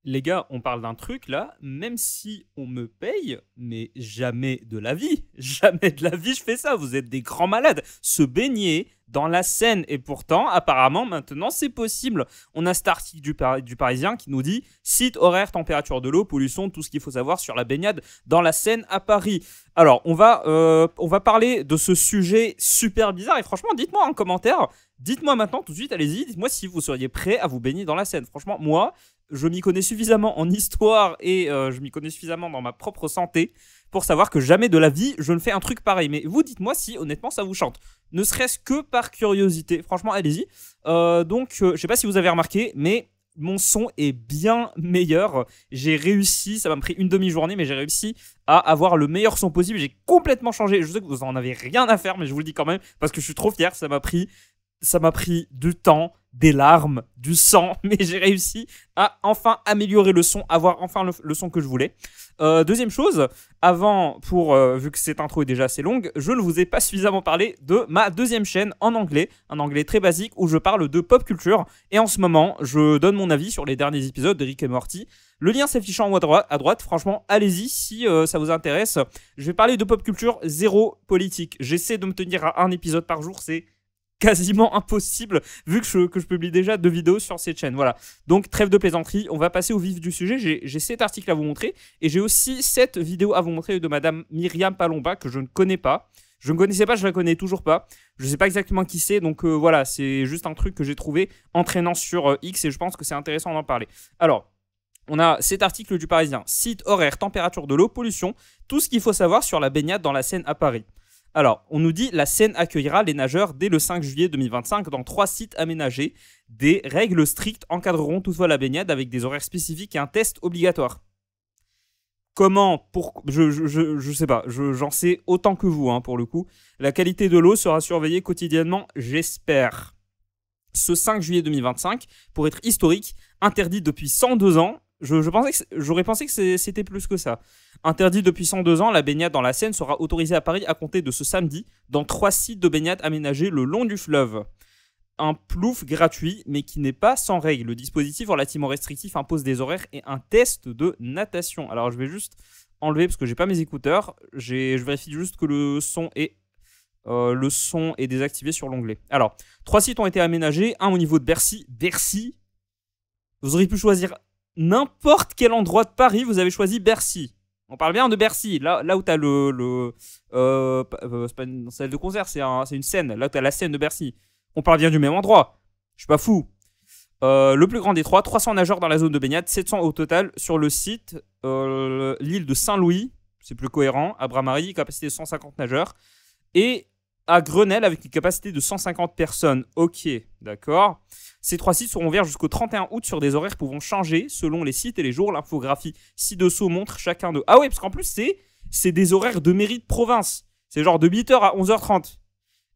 les gars, on parle d'un truc là, même si on me paye, mais jamais de la vie, jamais de la vie je fais ça, vous êtes des grands malades. Se baigner dans la Seine, et pourtant, apparemment, maintenant c'est possible. On a cet article du Parisien qui nous dit site, horaire, température de l'eau, pollution, tout ce qu'il faut savoir sur la baignade dans la Seine à Paris. Alors, on va parler de ce sujet super bizarre, et franchement, dites-moi en commentaire, dites-moi maintenant tout de suite, allez-y, dites-moi si vous seriez prêt à vous baigner dans la Seine. Franchement, moi, je m'y connais suffisamment en histoire et je m'y connais suffisamment dans ma propre santé pour savoir que jamais de la vie je ne fais un truc pareil. Mais vous, dites-moi si honnêtement ça vous chante. Ne serait-ce que par curiosité. Franchement, allez-y. Je sais pas si vous avez remarqué, mais mon son est bien meilleur. J'ai réussi, ça m'a pris une demi-journée, mais j'ai réussi à avoir le meilleur son possible. J'ai complètement changé. Je sais que vous en avez rien à faire, mais je vous le dis quand même parce que je suis trop fier. Ça m'a pris du temps, des larmes, du sang, mais j'ai réussi à enfin améliorer le son, avoir enfin le son que je voulais. Deuxième chose, vu que cette intro est déjà assez longue, je ne vous ai pas suffisamment parlé de ma deuxième chaîne en anglais, un anglais très basique où je parle de pop culture, et en ce moment, je donne mon avis sur les derniers épisodes de Rick et Morty. Le lien s'affiche en haut à droite, franchement, allez-y si ça vous intéresse. Je vais parler de pop culture, zéro politique. J'essaie de me tenir à un épisode par jour, c'est quasiment impossible vu que je publie déjà 2 vidéos sur cette chaîne. Voilà. Donc trêve de plaisanterie, on va passer au vif du sujet. J'ai 7 articles à vous montrer et j'ai aussi 7 vidéos à vous montrer de madame Myriam Palomba que je ne connais pas. Je ne connaissais pas, je la connais toujours pas. Je ne sais pas exactement qui c'est, donc voilà, c'est juste un truc que j'ai trouvé entraînant sur X et je pense que c'est intéressant d'en parler. Alors, on a cet article du Parisien. Site, horaire, température de l'eau, pollution, tout ce qu'il faut savoir sur la baignade dans la Seine à Paris. Alors, on nous dit la Seine accueillera les nageurs dès le 5 juillet 2025 dans 3 sites aménagés. Des règles strictes encadreront toutefois la baignade avec des horaires spécifiques et un test obligatoire. Comment je sais pas, j'en sais autant que vous pour le coup. La qualité de l'eau sera surveillée quotidiennement, j'espère. Ce 5 juillet 2025, pour être historique, interdit depuis 102 ans. J'aurais pensé que c'était plus que ça. Interdit depuis 102 ans, la baignade dans la Seine sera autorisée à Paris à compter de ce samedi dans 3 sites de baignade aménagés le long du fleuve. Un plouf gratuit, mais qui n'est pas sans règle. Le dispositif relativement restrictif impose des horaires et un test de natation. Alors, je vais juste enlever parce que j'ai pas mes écouteurs. Je vérifie juste que le son est désactivé sur l'onglet. Alors, 3 sites ont été aménagés. Un au niveau de Bercy. Bercy, vous auriez pu choisir n'importe quel endroit de Paris, vous avez choisi Bercy. On parle bien de Bercy, là où t'as c'est pas une salle de concert, c'est une scène, là où t'as la scène de Bercy. On parle bien du même endroit, je suis pas fou. Le plus grand des 3, 300 nageurs dans la zone de baignade, 700 au total sur le site. L'île de Saint-Louis, c'est plus cohérent, à Bras-Marie, capacité de 150 nageurs. Et à Grenelle, avec une capacité de 150 personnes. Ok, d'accord. Ces 3 sites seront ouverts jusqu'au 31 août sur des horaires pouvant changer selon les sites et les jours. L'infographie ci-dessous montre chacun d'eux. Ah oui, parce qu'en plus, c'est des horaires de mairie de province. C'est genre de 8h à 11h30.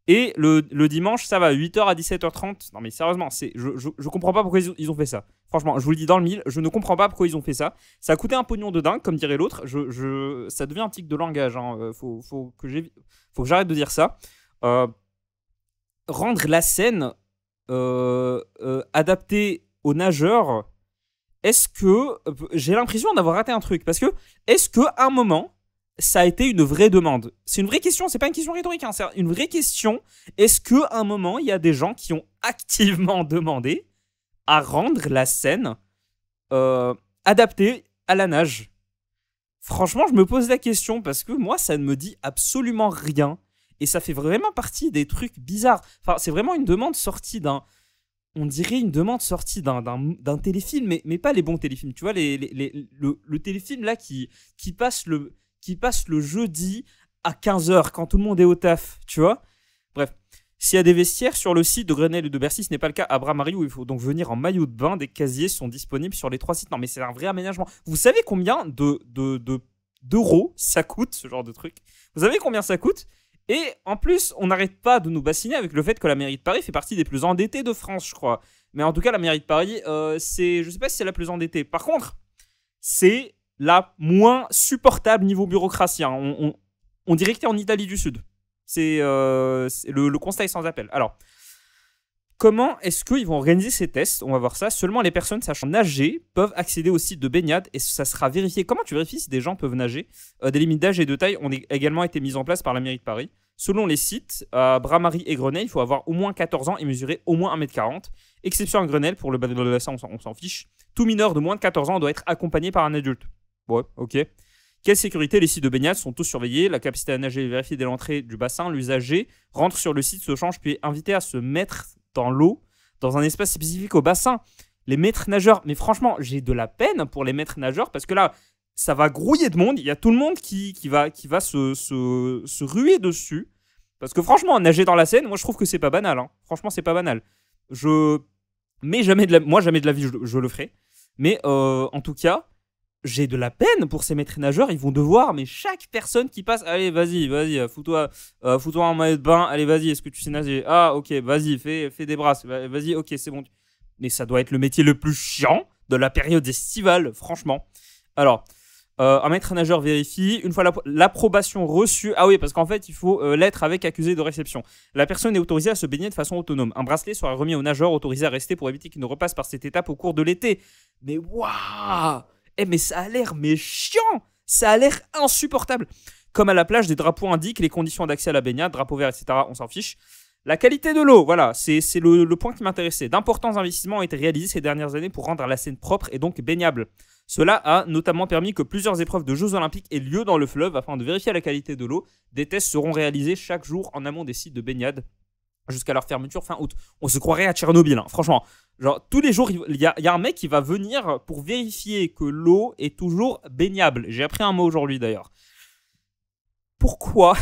Et le dimanche, ça va, 8h à 17h30. Non mais sérieusement, je comprends pas pourquoi ils ont fait ça. Franchement, je vous le dis dans le mille, je ne comprends pas pourquoi ils ont fait ça. Ça a coûté un pognon de dingue, comme dirait l'autre. Ça devient un tic de langage. Faut que j'arrête de dire ça. Rendre la scène adaptée aux nageurs, est-ce que j'ai l'impression d'avoir raté un truc, parce que est-ce que à un moment ça a été une vraie demande? C'est une vraie question, c'est pas une question rhétorique, c'est une vraie question. Est-ce que à un moment il y a des gens qui ont activement demandé à rendre la scène adaptée à la nage? Franchement, je me pose la question parce que moi ça ne me dit absolument rien. Et ça fait vraiment partie des trucs bizarres. Enfin, c'est vraiment une demande sortie d'un... On dirait une demande sortie d'un téléfilm, mais pas les bons téléfilms. Tu vois, le téléfilm là qui passe le jeudi à 15h quand tout le monde est au taf, tu vois. Bref, s'il y a des vestiaires sur le site de Grenelle et de Bercy, ce n'est pas le cas à Bras-Marie où il faut donc venir en maillot de bain. Des casiers sont disponibles sur les 3 sites. Non, mais c'est un vrai aménagement. Vous savez combien d'euros ça coûte, ce genre de truc? Vous savez combien ça coûte? Et en plus, on n'arrête pas de nous bassiner avec le fait que la mairie de Paris fait partie des plus endettées de France, je crois. Mais en tout cas, la mairie de Paris, je sais pas si c'est la plus endettée. Par contre, c'est la moins supportable niveau bureaucratie. On dirait que t'es en Italie du Sud. Le constat est sans appel. Alors, Comment est-ce qu'ils vont organiser ces tests? On va voir ça. Seulement les personnes sachant nager peuvent accéder au site de baignade et ça sera vérifié. Comment tu vérifies si des gens peuvent nager? Des limites d'âge et de taille ont également été mises en place par la mairie de Paris. Selon les sites, à Bras-Marie et Grenelle, il faut avoir au moins 14 ans et mesurer au moins 1m40. Exception à Grenelle, pour le bassin, on s'en fiche. Tout mineur de moins de 14 ans doit être accompagné par un adulte. Ouais, ok. Quelle sécurité? Les sites de baignade sont tous surveillés. La capacité à nager est vérifiée dès l'entrée du bassin. L'usager rentre sur le site, se change, puis est invité à se mettre dans l'eau, dans un espace spécifique au bassin. Les maîtres nageurs, mais franchement, j'ai de la peine pour les maîtres nageurs parce que là, ça va grouiller de monde. Il y a tout le monde qui va se ruer dessus. Parce que franchement, nager dans la Seine, moi je trouve que c'est pas banal. Hein. Franchement, c'est pas banal. Mais jamais de la vie, je le ferai. Mais en tout cas, j'ai de la peine pour ces maîtres nageurs. Ils vont devoir, mais chaque personne qui passe, allez, vas-y, fous-toi en maillot de bain. Allez, vas-y, est-ce que tu sais nager? Ah, ok, vas-y, fais des brasses. Vas-y, ok, c'est bon. Mais ça doit être le métier le plus chiant de la période estivale, franchement. Alors, un maître nageur vérifie. Une fois l'approbation reçue. Ah oui, parce qu'en fait, il faut lettre avec accusé de réception. La personne est autorisée à se baigner de façon autonome. Un bracelet sera remis au nageur autorisé à rester pour éviter qu'il ne repasse par cette étape au cours de l'été. Mais waouh! Mais ça a l'air chiant! Ça a l'air insupportable. Comme à la plage, des drapeaux indiquent les conditions d'accès à la baignade, drapeau vert, etc. On s'en fiche. La qualité de l'eau, voilà, c'est le point qui m'intéressait. D'importants investissements ont été réalisés ces dernières années pour rendre la Seine propre et donc baignable. Cela a notamment permis que plusieurs épreuves de Jeux Olympiques aient lieu dans le fleuve. Afin de vérifier la qualité de l'eau, des tests seront réalisés chaque jour en amont des sites de baignade jusqu'à leur fermeture fin août. On se croirait à Tchernobyl, hein, franchement. Genre, tous les jours, il y a un mec qui va venir pour vérifier que l'eau est toujours baignable. J'ai appris un mot aujourd'hui d'ailleurs. Pourquoi?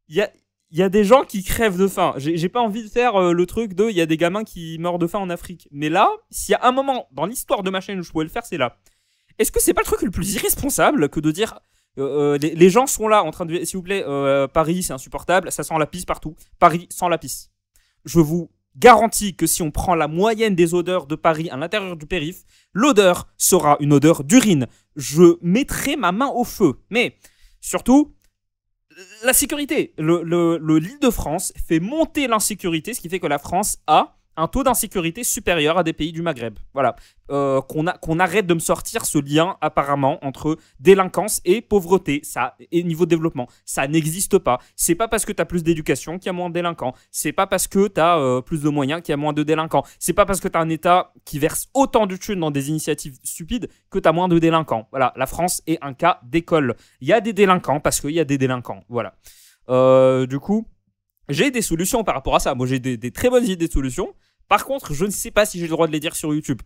Il y a des gens qui crèvent de faim. J'ai pas envie de faire le truc de il y a des gamins qui meurent de faim en Afrique. Mais là, s'il y a un moment dans l'histoire de ma chaîne où je pouvais le faire, c'est là. Est-ce que c'est pas le truc le plus irresponsable que de dire les gens sont là en train de... S'il vous plaît, Paris, c'est insupportable, ça sent la pisse partout. Paris sent la pisse. Je vous garantis que si on prend la moyenne des odeurs de Paris à l'intérieur du périph', l'odeur sera une odeur d'urine. Je mettrai ma main au feu. Mais surtout... la sécurité. L'Île-de-France fait monter l'insécurité, ce qui fait que la France a un taux d'insécurité supérieur à des pays du Maghreb. Voilà. Qu'on arrête de me sortir ce lien apparemment entre délinquance et pauvreté et niveau de développement. Ça n'existe pas. C'est pas parce que tu as plus d'éducation qu'il y a moins de délinquants. C'est pas parce que tu as plus de moyens qu'il y a moins de délinquants. C'est pas parce que tu as un État qui verse autant de thunes dans des initiatives stupides que tu as moins de délinquants. Voilà. La France est un cas d'école. Il y a des délinquants parce qu'il y a des délinquants. Voilà. Du coup, j'ai des solutions par rapport à ça. Moi, j'ai des très bonnes idées de solutions. Par contre, je ne sais pas si j'ai le droit de les dire sur YouTube.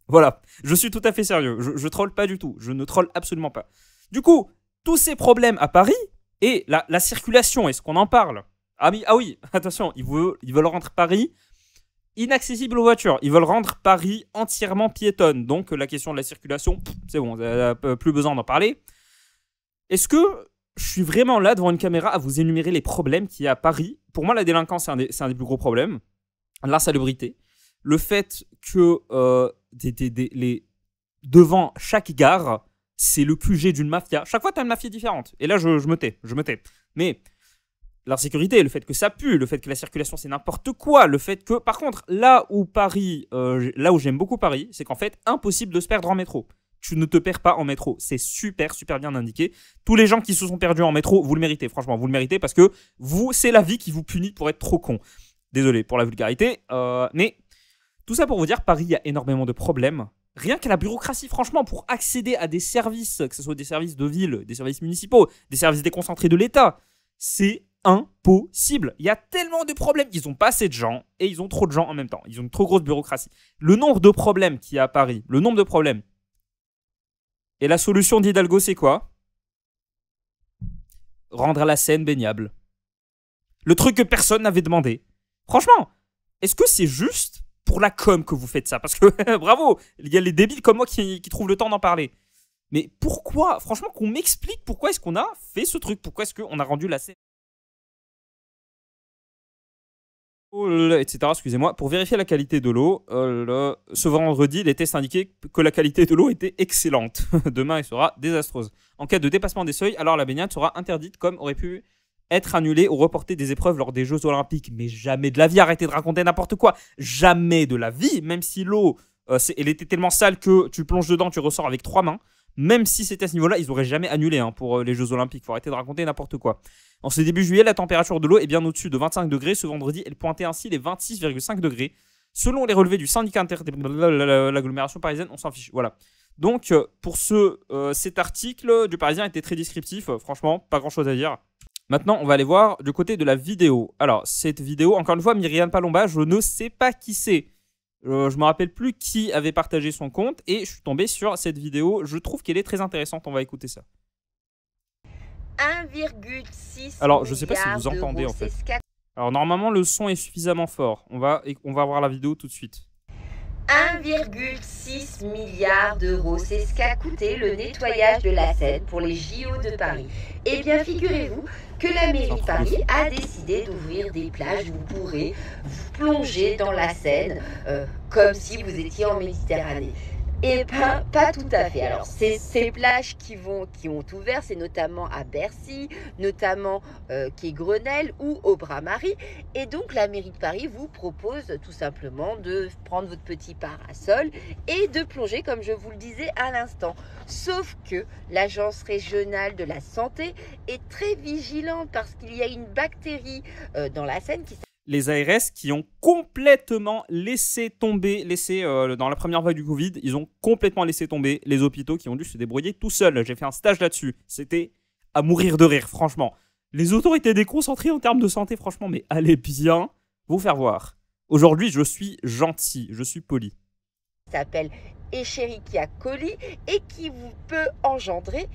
Voilà, je suis tout à fait sérieux. Je troll pas du tout. Je ne troll absolument pas. Du coup, tous ces problèmes à Paris et la circulation, est-ce qu'on en parle? Ah oui, attention, ils veulent rendre Paris inaccessible aux voitures. Ils veulent rendre Paris entièrement piétonne. Donc la question de la circulation, c'est bon, plus besoin d'en parler. Est-ce que je suis vraiment là devant une caméra à vous énumérer les problèmes qu'il y a à Paris? Pour moi, la délinquance, c'est un des plus gros problèmes. L'insalubrité, le fait que devant chaque gare, c'est le QG d'une mafia. Chaque fois, tu as une mafia différente. Et là, je me tais. Mais l'insécurité, le fait que ça pue, le fait que la circulation, c'est n'importe quoi, le fait que... Par contre, là où j'aime beaucoup Paris, c'est qu'en fait, impossible de se perdre en métro. Tu ne te perds pas en métro. C'est super, super bien indiqué. Tous les gens qui se sont perdus en métro, vous le méritez. Franchement, vous le méritez parce que c'est la vie qui vous punit pour être trop con. Désolé pour la vulgarité, mais tout ça pour vous dire, Paris, il y a énormément de problèmes. Rien qu'à la bureaucratie, franchement, pour accéder à des services, que ce soit des services de ville, des services municipaux, des services déconcentrés de l'État, c'est impossible. Il y a tellement de problèmes. Ils n'ont pas assez de gens et ils ont trop de gens en même temps. Ils ont une trop grosse bureaucratie. Le nombre de problèmes qu'il y a à Paris, le nombre de problèmes. Et la solution d'Hidalgo, c'est quoi? Rendre la Seine baignable. Le truc que personne n'avait demandé. Franchement, est-ce que c'est juste pour la com que vous faites ça? Parce que, bravo, il y a les débiles comme moi qui trouvent le temps d'en parler. Mais pourquoi? Franchement, qu'on m'explique pourquoi est-ce qu'on a fait ce truc? Pourquoi est-ce qu'on a rendu la scène, etc. Excusez-moi. Pour vérifier la qualité de l'eau, ce vendredi, les tests indiquaient que la qualité de l'eau était excellente. Demain, elle sera désastreuse. En cas de dépassement des seuils, alors la baignade sera interdite comme aurait pu être annulé ou reporter des épreuves lors des Jeux Olympiques. Mais jamais de la vie, arrêtez de raconter n'importe quoi. Jamais de la vie, même si l'eau, elle était tellement sale que tu plonges dedans, tu ressors avec 3 mains. Même si c'était à ce niveau-là, ils n'auraient jamais annulé pour les Jeux Olympiques. Faut arrêter de raconter n'importe quoi. En ce début juillet, la température de l'eau est bien au-dessus de 25 degrés. Ce vendredi, elle pointait ainsi les 26,5 degrés. Selon les relevés du syndicat l'agglomération parisienne, on s'en fiche. Voilà. Donc, pour cet article du Parisien était très descriptif. Franchement, pas grand-chose à dire. Maintenant, on va aller voir du côté de la vidéo. Alors, cette vidéo, encore une fois, Myriam Palomba, je ne sais pas qui c'est. Je ne me rappelle plus qui avait partagé son compte et je suis tombé sur cette vidéo. Je trouve qu'elle est très intéressante. On va écouter ça. 1,6 Alors, je ne sais pas si vous entendez en fait. Alors, normalement, le son est suffisamment fort. On va voir la vidéo tout de suite. 1,6 milliard d'euros, c'est ce qu'a coûté le nettoyage de la Seine pour les JO de Paris. Eh bien, figurez-vous que la mairie de Paris a décidé d'ouvrir des plages où vous pourrez vous plonger dans la Seine comme si vous étiez en Méditerranée. Eh bien, pas tout à fait. Alors, ces plages qui ont ouvert, c'est notamment à Bercy, notamment quai Grenelle ou au Bras-Marie. Et donc, la mairie de Paris vous propose tout simplement de prendre votre petit parasol et de plonger, comme je vous le disais à l'instant. Sauf que l'Agence régionale de la santé est très vigilante parce qu'il y a une bactérie dans la Seine qui les ARS qui ont complètement laissé tomber, dans la première vague du Covid, ils ont complètement laissé tomber les hôpitaux qui ont dû se débrouiller tout seuls. J'ai fait un stage là-dessus. C'était à mourir de rire, franchement. Les autorités déconcentrées en termes de santé, franchement, mais allez bien vous faire voir. Aujourd'hui, je suis gentil, je suis poli. S'appelle Escherichia coli et qui vous peut engendrer,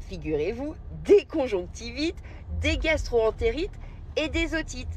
figurez-vous, des conjonctivites, des gastro-entérites et des otites.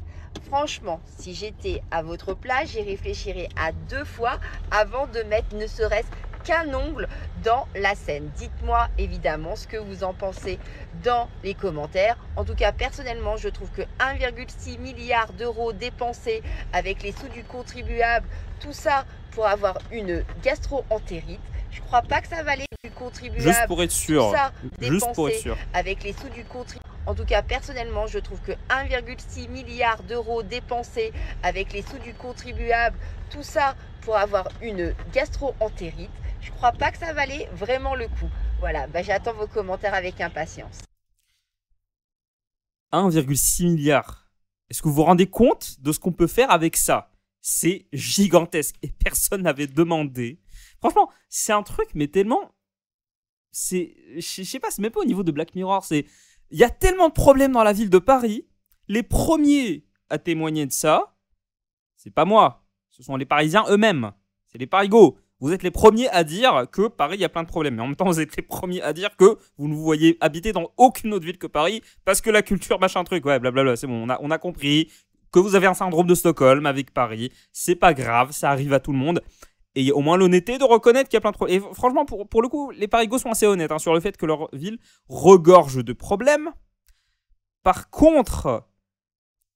Franchement, si j'étais à votre place, j'y réfléchirais à 2 fois avant de mettre ne serait-ce qu'un ongle dans la Seine. Dites-moi évidemment ce que vous en pensez dans les commentaires. En tout cas, personnellement, je trouve que 1,6 milliard d'euros dépensés avec les sous du contribuable, tout ça pour avoir une gastro-entérite, je ne crois pas que ça valait du contribuable. Juste pour être sûr. Tout ça Juste pour être sûr. Avec les sous du contribuable. En tout cas, personnellement, je trouve que 1,6 milliard d'euros dépensés avec les sous du contribuable, tout ça pour avoir une gastro-entérite, je ne crois pas que ça valait vraiment le coup. Voilà, j'attends vos commentaires avec impatience. 1,6 milliard. Est-ce que vous vous rendez compte de ce qu'on peut faire avec ça? C'est gigantesque et personne n'avait demandé. Franchement, c'est un truc, mais tellement... Je sais pas, c'est même pas au niveau de Black Mirror, c'est... Il y a tellement de problèmes dans la ville de Paris. Les premiers à témoigner de ça, c'est pas moi. Ce sont les Parisiens eux-mêmes. C'est les Parigots. Vous êtes les premiers à dire que Paris, il y a plein de problèmes. Mais en même temps, vous êtes les premiers à dire que vous ne vous voyez habiter dans aucune autre ville que Paris parce que la culture, machin truc. Ouais, blablabla, c'est bon, on a compris que vous avez un syndrome de Stockholm avec Paris. C'est pas grave, ça arrive à tout le monde. Et au moins l'honnêteté de reconnaître qu'il y a plein de problèmes. Et franchement, pour le coup, les Parigots sont assez honnêtes sur le fait que leur ville regorge de problèmes. Par contre,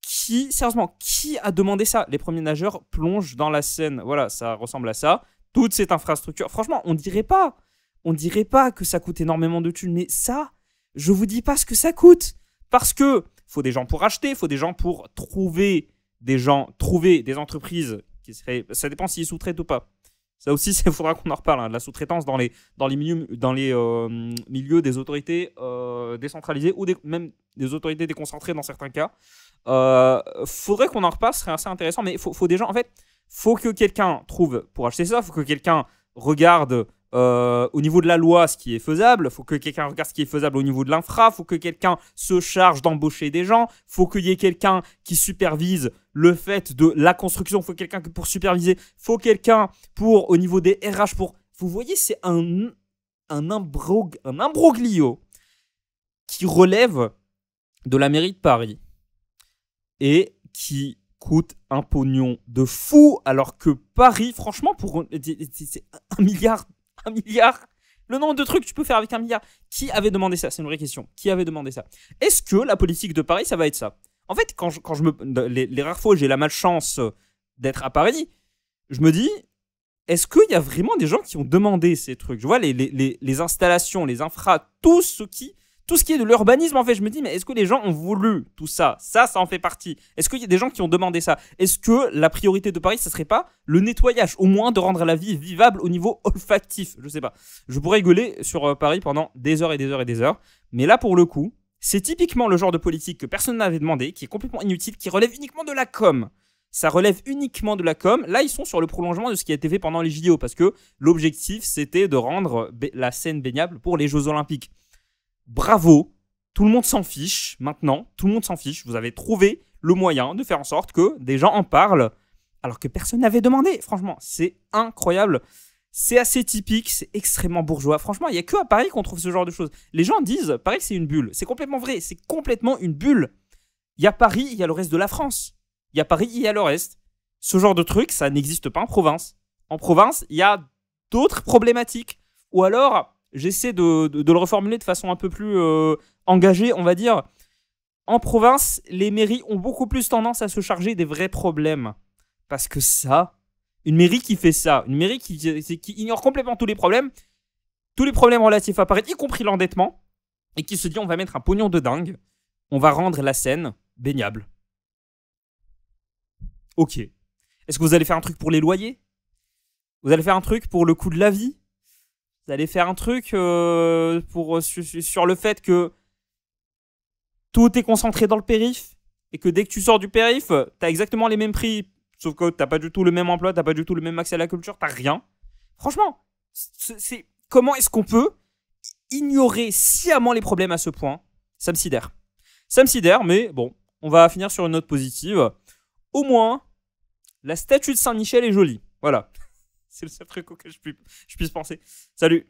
sérieusement, qui a demandé ça? Les premiers nageurs plongent dans la Seine. Voilà, ça ressemble à ça. Toute cette infrastructure. Franchement, on dirait pas que ça coûte énormément de thunes. Mais ça, je vous dis pas ce que ça coûte. Parce que faut des gens pour acheter, faut des gens pour trouver des entreprises qui seraient... Ça dépend s'ils sous-traitent ou pas. Ça aussi, il faudra qu'on en reparle, de la sous-traitance dans les milieux des autorités décentralisées ou même des autorités déconcentrées dans certains cas. Faudrait qu'on en reparle, ce serait assez intéressant, mais faut des gens, en fait, faut que quelqu'un trouve pour acheter ça, faut que quelqu'un regarde au niveau de la loi ce qui est faisable, faut que quelqu'un regarde ce qui est faisable au niveau de l'infra, faut que quelqu'un se charge d'embaucher des gens, faut qu'il y ait quelqu'un qui supervise le fait de la construction, faut quelqu'un pour superviser, faut quelqu'un pour au niveau des RH vous voyez, c'est un imbroglio qui relève de la mairie de Paris et qui coûte un pognon de fou, alors que Paris, franchement, c'est 1 milliard. 1 milliard. Le nombre de trucs que tu peux faire avec 1 milliard. Qui avait demandé ça? C'est une vraie question. Qui avait demandé ça? Est-ce que la politique de Paris, ça va être ça? En fait, les rares fois où j'ai la malchance d'être à Paris, je me dis, est-ce qu'il y a vraiment des gens qui ont demandé ces trucs? Je vois les installations, les infras, tout ce qui tout ce qui est de l'urbanisme, en fait, je me dis, mais est-ce que les gens ont voulu tout ça? Ça en fait partie. Est-ce qu'il y a des gens qui ont demandé ça? Est-ce que la priorité de Paris, ça serait pas le nettoyage? Au moins de rendre la vie vivable au niveau olfactif. Je sais pas. Je pourrais gueuler sur Paris pendant des heures et des heures et des heures. Mais là, pour le coup, c'est typiquement le genre de politique que personne n'avait demandé, qui est complètement inutile, qui relève uniquement de la com. Ça relève uniquement de la com. Là, ils sont sur le prolongement de ce qui a été fait pendant les JO, parce que l'objectif, c'était de rendre la Seine baignable pour les Jeux Olympiques. Bravo, tout le monde s'en fiche maintenant, tout le monde s'en fiche. Vous avez trouvé le moyen de faire en sorte que des gens en parlent, alors que personne n'avait demandé. Franchement, c'est incroyable. C'est assez typique, c'est extrêmement bourgeois. Franchement, il n'y a que à Paris qu'on trouve ce genre de choses. Les gens disent, Paris c'est une bulle. C'est complètement vrai, c'est complètement une bulle. Il y a Paris, il y a le reste de la France. Il y a Paris, il y a le reste. Ce genre de truc, ça n'existe pas en province. En province, il y a d'autres problématiques. Ou alors, j'essaie de le reformuler de façon un peu plus engagée, on va dire. En province, les mairies ont beaucoup plus tendance à se charger des vrais problèmes. Parce que ça, une mairie qui fait ça, une mairie qui ignore complètement tous les problèmes relatifs à Paris, y compris l'endettement, et qui se dit on va mettre un pognon de dingue, on va rendre la Seine baignable. Ok. Est-ce que vous allez faire un truc pour les loyers? Vous allez faire un truc pour le coût de la vie? Vous allez faire un truc sur le fait que tout est concentré dans le périph' et que dès que tu sors du périph', t'as exactement les mêmes prix, sauf que t'as pas du tout le même emploi, t'as pas du tout le même accès à la culture, t'as rien. Franchement, comment est-ce qu'on peut ignorer sciemment les problèmes à ce point? Ça me sidère. Ça me sidère, mais bon, on va finir sur une note positive. Au moins, la statue de Saint-Michel est jolie. Voilà. C'est le seul truc auquel je puisse penser. Salut.